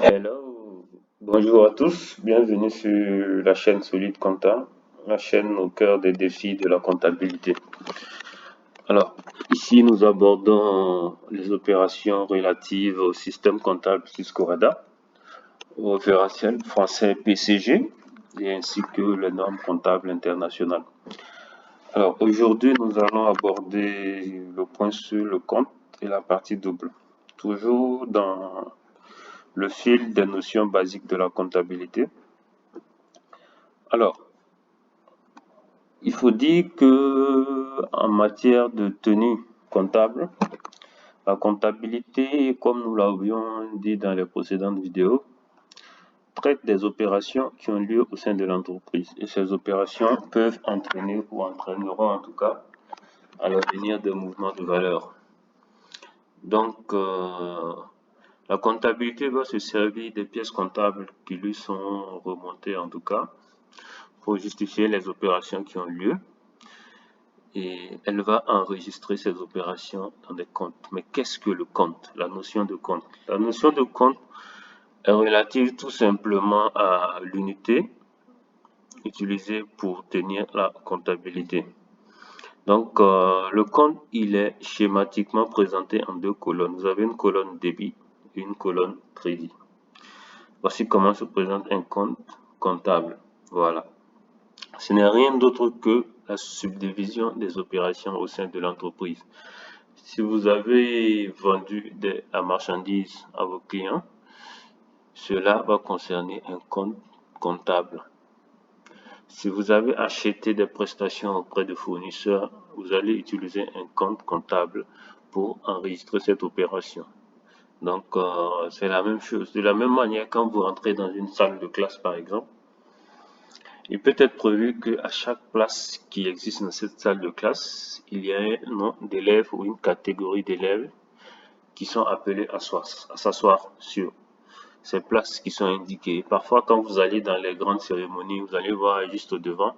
Hello, bonjour à tous, bienvenue sur la chaîne Solide Compta, la chaîne au cœur des défis de la comptabilité. Alors, ici nous abordons les opérations relatives au système comptable Cisco-Radar, au référentiel français PCG et ainsi que les normes comptables internationales. Alors, aujourd'hui nous allons aborder le point sur le compte et la partie double, toujours dans le fil des notions basiques de la comptabilité. Alors, il faut dire que en matière de tenue comptable, la comptabilité, comme nous l'avions dit dans les précédentes vidéos, traite des opérations qui ont lieu au sein de l'entreprise. Et ces opérations peuvent entraîner ou entraîneront en tout cas à l'avenir des mouvements de valeur. Donc, la comptabilité va se servir des pièces comptables qui lui sont remontées en tout cas pour justifier les opérations qui ont lieu. Et elle va enregistrer ces opérations dans des comptes. Mais qu'est-ce que le compte? La notion de compte. La notion de compte est relative tout simplement à l'unité utilisée pour tenir la comptabilité. Donc, le compte, il est schématiquement présenté en deux colonnes. Vous avez une colonne débit et une colonne crédit. Voici comment se présente un compte comptable. Voilà. Ce n'est rien d'autre que la subdivision des opérations au sein de l'entreprise. Si vous avez vendu la marchandise à vos clients, cela va concerner un compte comptable. Si vous avez acheté des prestations auprès de fournisseurs, vous allez utiliser un compte comptable pour enregistrer cette opération. Donc, c'est la même chose. De la même manière, quand vous rentrez dans une salle de classe, par exemple, il peut être prévu qu'à chaque place qui existe dans cette salle de classe, il y a un nom d'élève ou une catégorie d'élèves qui sont appelés à s'asseoir sur ces places qui sont indiquées. Parfois, quand vous allez dans les grandes cérémonies, vous allez voir juste au devant,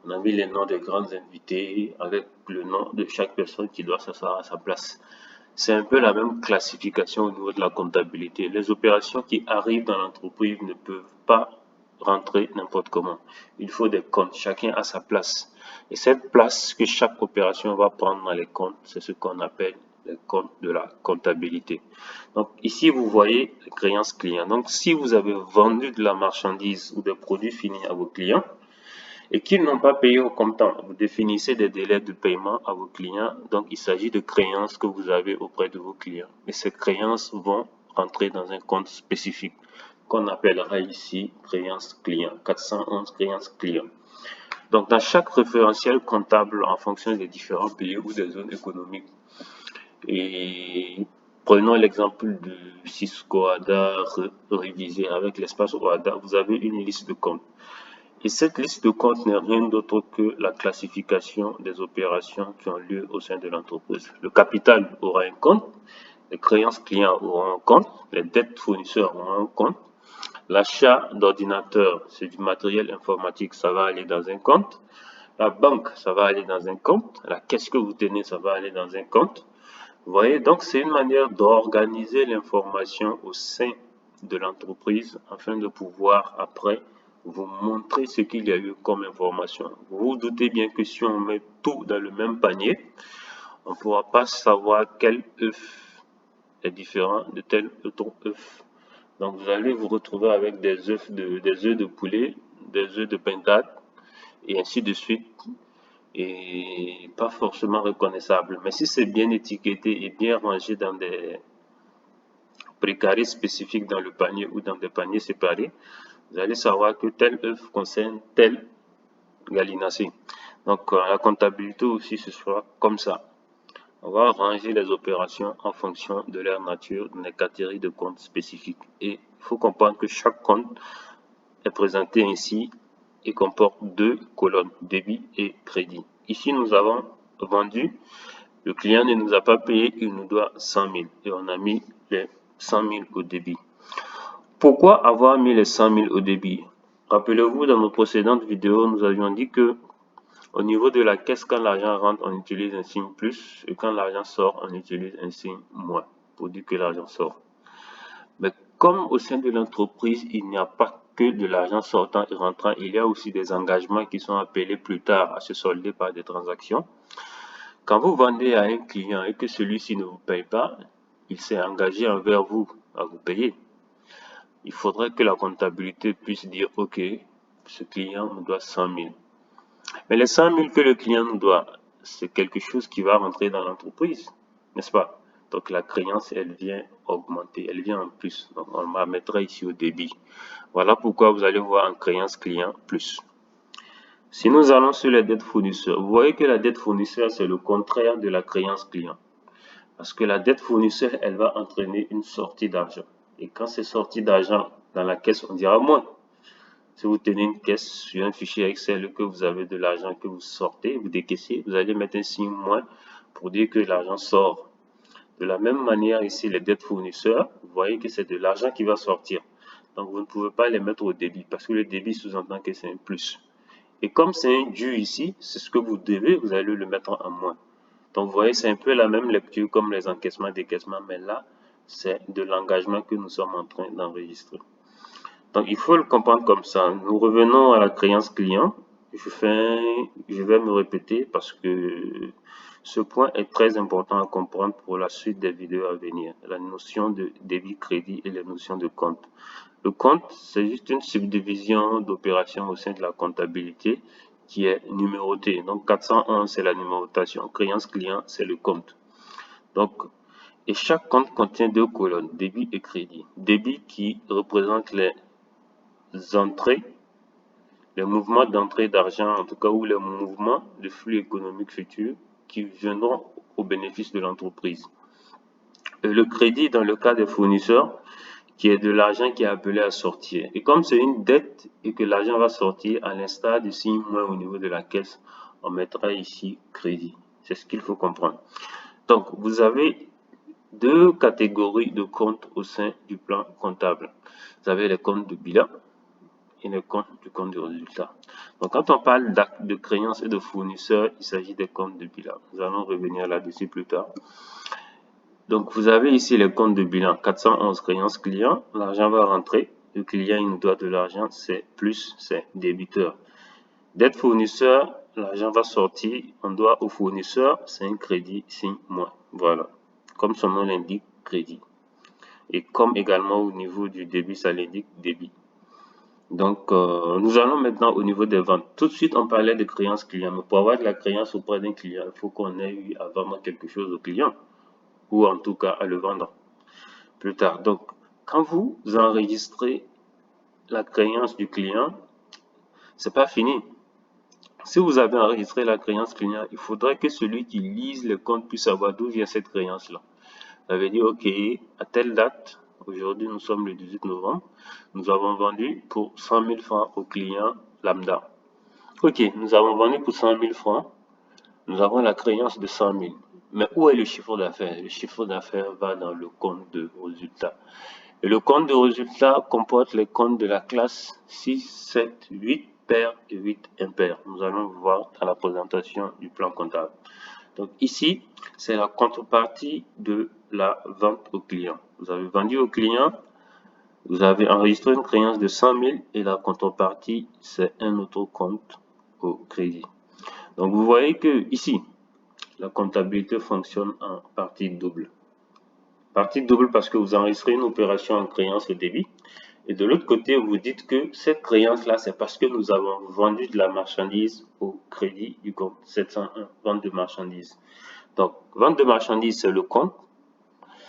on a mis les noms des grands invités avec le nom de chaque personne qui doit s'asseoir à sa place. C'est un peu la même classification au niveau de la comptabilité. Les opérations qui arrivent dans l'entreprise ne peuvent pas rentrer n'importe comment. Il faut des comptes, chacun a sa place. Et cette place que chaque opération va prendre dans les comptes, c'est ce qu'on appelle les comptes de la comptabilité. Donc ici, vous voyez les créances clients. Donc si vous avez vendu de la marchandise ou des produits finis à vos clients, et qu'ils n'ont pas payé au comptant. Vous définissez des délais de paiement à vos clients. Donc, il s'agit de créances que vous avez auprès de vos clients. Et ces créances vont rentrer dans un compte spécifique qu'on appellera ici créances clients, 411 créances clients. Donc, dans chaque référentiel comptable, en fonction des différents pays ou des zones économiques, et prenons l'exemple du Cisco ADA révisé avec l'espace OADA, vous avez une liste de comptes. Et cette liste de comptes n'est rien d'autre que la classification des opérations qui ont lieu au sein de l'entreprise. Le capital aura un compte, les créances clients auront un compte, les dettes fournisseurs auront un compte, l'achat d'ordinateurs, c'est du matériel informatique, ça va aller dans un compte, la banque, ça va aller dans un compte, la caisse que vous tenez, ça va aller dans un compte. Vous voyez, donc c'est une manière d'organiser l'information au sein de l'entreprise afin de pouvoir après vous montrer ce qu'il y a eu comme information. Vous vous doutez bien que si on met tout dans le même panier, on ne pourra pas savoir quel œuf est différent de tel autre œuf. Donc vous allez vous retrouver avec des œufs de poulet, des œufs de pintade et ainsi de suite, et pas forcément reconnaissable. Mais si c'est bien étiqueté et bien rangé dans des précarés spécifiques dans le panier ou dans des paniers séparés, vous allez savoir que tel œuf concerne tel gallinacé. Donc, la comptabilité aussi, ce sera comme ça. On va ranger les opérations en fonction de leur nature dans des catégories de comptes spécifiques. Et il faut comprendre que chaque compte est présenté ainsi et comporte deux colonnes, débit et crédit. Ici, nous avons vendu, le client ne nous a pas payé, il nous doit 100 000 et on a mis les 100 000 au débit. Pourquoi avoir mis les 100 000 au débit? Rappelez-vous, dans nos précédentes vidéos, nous avions dit que au niveau de la caisse, quand l'argent rentre, on utilise un signe plus et quand l'argent sort, on utilise un signe moins pour dire que l'argent sort. Mais Comme au sein de l'entreprise, il n'y a pas que de l'argent sortant et rentrant, il y a aussi des engagements qui sont appelés plus tard à se solder par des transactions. Quand vous vendez à un client et que celui-ci ne vous paye pas, il s'est engagé envers vous à vous payer. Il faudrait que la comptabilité puisse dire, OK, ce client nous doit 100 000. Mais les 100 000 que le client nous doit, c'est quelque chose qui va rentrer dans l'entreprise, n'est-ce pas? Donc la créance, elle vient augmenter, elle vient en plus. Donc on la mettra ici au débit. Voilà pourquoi vous allez voir en créance client plus. Si nous allons sur les dettes fournisseurs, vous voyez que la dette fournisseur, c'est le contraire de la créance client. Parce que la dette fournisseur, elle va entraîner une sortie d'argent. Et quand c'est sorti d'argent dans la caisse, on dira moins. Si vous tenez une caisse sur un fichier Excel que vous avez de l'argent que vous sortez, vous décaissez, vous allez mettre un signe moins pour dire que l'argent sort. De la même manière ici, les dettes fournisseurs, vous voyez que c'est de l'argent qui va sortir. Donc vous ne pouvez pas les mettre au débit parce que le débit sous-entend que c'est un plus. Et comme c'est un dû ici, c'est ce que vous devez, vous allez le mettre en moins. Donc vous voyez, c'est un peu la même lecture comme les encaissements, décaissements, mais là, c'est de l'engagement que nous sommes en train d'enregistrer. Donc il faut le comprendre comme ça. Nous revenons à la créance client. Je vais me répéter parce que ce point est très important à comprendre pour la suite des vidéos à venir. La notion de débit crédit et les notions de compte. Le compte, c'est juste une subdivision d'opérations au sein de la comptabilité qui est numérotée. Donc 411, c'est la numérotation. Créance client, c'est le compte. Donc, et chaque compte contient deux colonnes, débit et crédit. Débit qui représente les entrées, les mouvements d'entrée d'argent, en tout cas, ou les mouvements de flux économiques futurs qui viendront au bénéfice de l'entreprise. Et le crédit, dans le cas des fournisseurs, qui est de l'argent qui est appelé à sortir. Et comme c'est une dette et que l'argent va sortir, à l'instar du signe moins au niveau de la caisse, on mettra ici crédit. C'est ce qu'il faut comprendre. Donc, vous avez deux catégories de comptes au sein du plan comptable. Vous avez les comptes de bilan et les comptes du compte de résultat. Donc, quand on parle de créances et de fournisseurs, il s'agit des comptes de bilan. Nous allons revenir là-dessus plus tard. Donc, vous avez ici les comptes de bilan. 411 créances clients. L'argent va rentrer. Le client, il nous doit de l'argent. C'est plus, c'est débiteur. Dette fournisseur, l'argent va sortir. On doit au fournisseur. C'est un crédit, signe moins. Voilà. Comme son nom l'indique, crédit. Et comme également au niveau du débit, ça l'indique débit. Donc, nous allons maintenant au niveau des ventes. Tout de suite, on parlait de créance client. Mais pour avoir de la créance auprès d'un client, il faut qu'on ait eu à vendre quelque chose au client. Ou en tout cas à le vendre plus tard. Donc, quand vous enregistrez la créance du client, c'est pas fini. Si vous avez enregistré la créance client, il faudrait que celui qui lise le compte puisse savoir d'où vient cette créance-là. Ça veut dire, OK, à telle date, aujourd'hui nous sommes le 18 novembre, nous avons vendu pour 100 000 francs au client lambda. OK, nous avons vendu pour 100 000 francs, nous avons la créance de 100 000. Mais où est le chiffre d'affaires? Le chiffre d'affaires va dans le compte de résultat. Et le compte de résultat comporte les comptes de la classe 6, 7, 8 paires et 8 impaires. Nous allons voir dans la présentation du plan comptable. Donc ici, c'est la contrepartie de la vente au client. Vous avez vendu au client, vous avez enregistré une créance de 100 000 et la contrepartie, c'est un autre compte au crédit. Donc vous voyez que ici, la comptabilité fonctionne en partie double. Partie double parce que vous enregistrez une opération en créance et débit. Et de l'autre côté, vous dites que cette créance-là, c'est parce que nous avons vendu de la marchandise au crédit du compte 701, vente de marchandises. Donc, vente de marchandises, c'est le compte.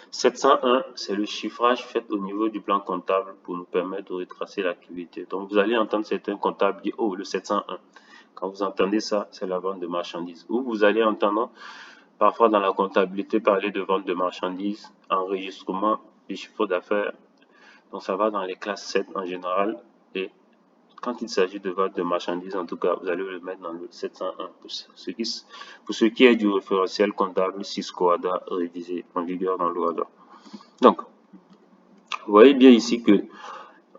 701, c'est le chiffrage fait au niveau du plan comptable pour nous permettre de retracer l'activité. Donc, vous allez entendre certains comptables dire, oh, le 701. Quand vous entendez ça, c'est la vente de marchandises. Ou vous allez entendre parfois dans la comptabilité parler de vente de marchandises, enregistrement du chiffre d'affaires. Donc ça va dans les classes 7 en général. Et quand il s'agit de vente de marchandises, en tout cas, vous allez le mettre dans le 701 pour ce qui est du référentiel comptable 6 COADA révisé en vigueur dans l'OADA. Donc, vous voyez bien ici que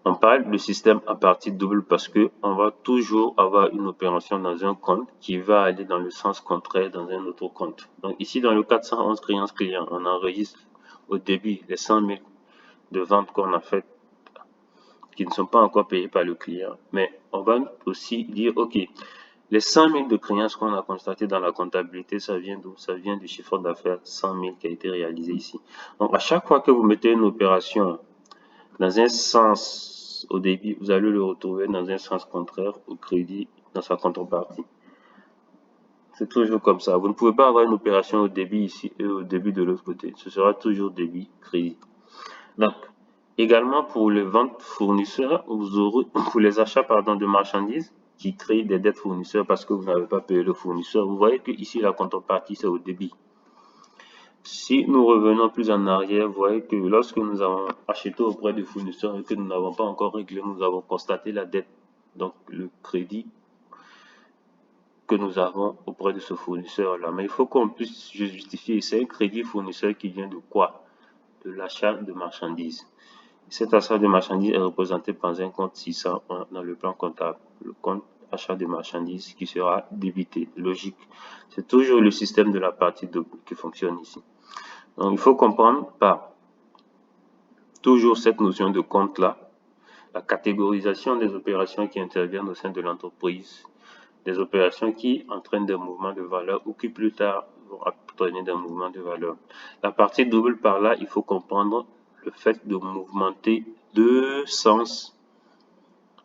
on parle de système à partie double parce que on va toujours avoir une opération dans un compte qui va aller dans le sens contraire dans un autre compte. Donc ici, dans le 411 créance client, on enregistre au débit les 100 000 de vente qu'on a faites qui ne sont pas encore payées par le client. Mais on va aussi dire, OK, les 100 000 de créances qu'on a constaté dans la comptabilité, ça vient d'où? Ça vient du chiffre d'affaires 100 000 qui a été réalisé ici. Donc, à chaque fois que vous mettez une opération dans un sens au débit, vous allez le retrouver dans un sens contraire au crédit dans sa contrepartie. C'est toujours comme ça. Vous ne pouvez pas avoir une opération au débit ici et au débit de l'autre côté. Ce sera toujours débit, crédit. Donc, également pour les ventes fournisseurs, vous aurez, pour les achats de marchandises qui créent des dettes fournisseurs parce que vous n'avez pas payé le fournisseur, vous voyez que ici la contrepartie c'est au débit. Si nous revenons plus en arrière, vous voyez que lorsque nous avons acheté auprès du fournisseur et que nous n'avons pas encore réglé, nous avons constaté la dette, donc le crédit que nous avons auprès de ce fournisseur-là. Mais il faut qu'on puisse justifier, c'est un crédit fournisseur qui vient de quoi? De l'achat de marchandises. Cet achat de marchandises est représenté par un compte 600 dans le plan comptable, le compte achat de marchandises qui sera débité. Logique. C'est toujours le système de la partie double qui fonctionne ici. Donc, il faut comprendre par toujours cette notion de compte-là, la catégorisation des opérations qui interviennent au sein de l'entreprise, des opérations qui entraînent des mouvements de valeur ou qui plus tard vont entraîner des mouvements de valeur. La partie double par là, il faut comprendre le fait de mouvementer deux sens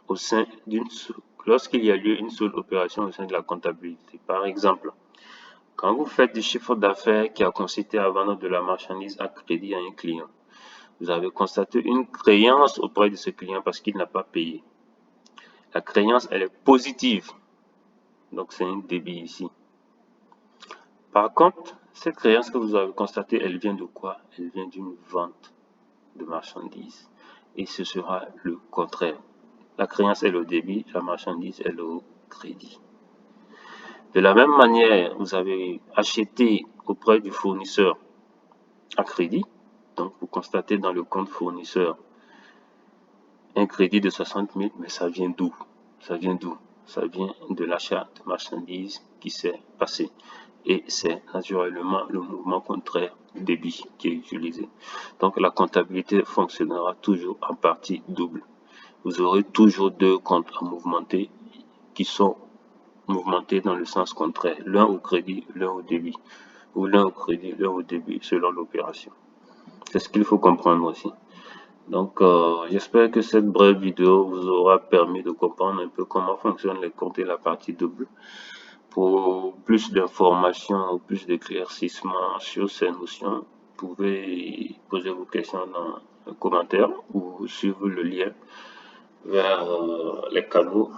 au sein d'une seule, lorsqu'il y a lieu une seule opération au sein de la comptabilité. Par exemple, quand vous faites du chiffre d'affaires qui a consisté à vendre de la marchandise à crédit à un client, vous avez constaté une créance auprès de ce client parce qu'il n'a pas payé. La créance, elle est positive. Donc, c'est un débit ici. Par contre, cette créance que vous avez constatée, elle vient de quoi? Elle vient d'une vente de marchandises. Et ce sera le contraire. La créance est le débit, la marchandise est le crédit. De la même manière, vous avez acheté auprès du fournisseur à crédit. Donc, vous constatez dans le compte fournisseur un crédit de 60 000, mais ça vient d'où? Ça vient d'où? Ça vient de l'achat de marchandises qui s'est passé. Et c'est naturellement le mouvement contraire débit qui est utilisé. Donc la comptabilité fonctionnera toujours en partie double. Vous aurez toujours deux comptes à mouvementer qui sont mouvementés dans le sens contraire, l'un au crédit, l'un au débit, ou l'un au crédit, l'un au débit, selon l'opération. C'est ce qu'il faut comprendre aussi. Donc, j'espère que cette brève vidéo vous aura permis de comprendre un peu comment fonctionnent les comptes et la partie double. Pour plus d'informations ou plus d'éclaircissements sur ces notions, vous pouvez poser vos questions dans les commentaires ou suivre le lien vers les canaux,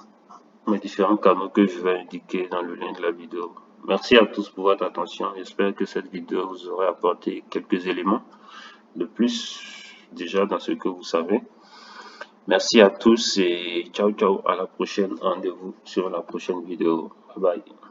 les différents canaux que je vais indiquer dans le lien de la vidéo. Merci à tous pour votre attention. J'espère que cette vidéo vous aura apporté quelques éléments de plus déjà dans ce que vous savez. Merci à tous et ciao ciao, à la prochaine. Rendez-vous sur la prochaine vidéo. Bye bye.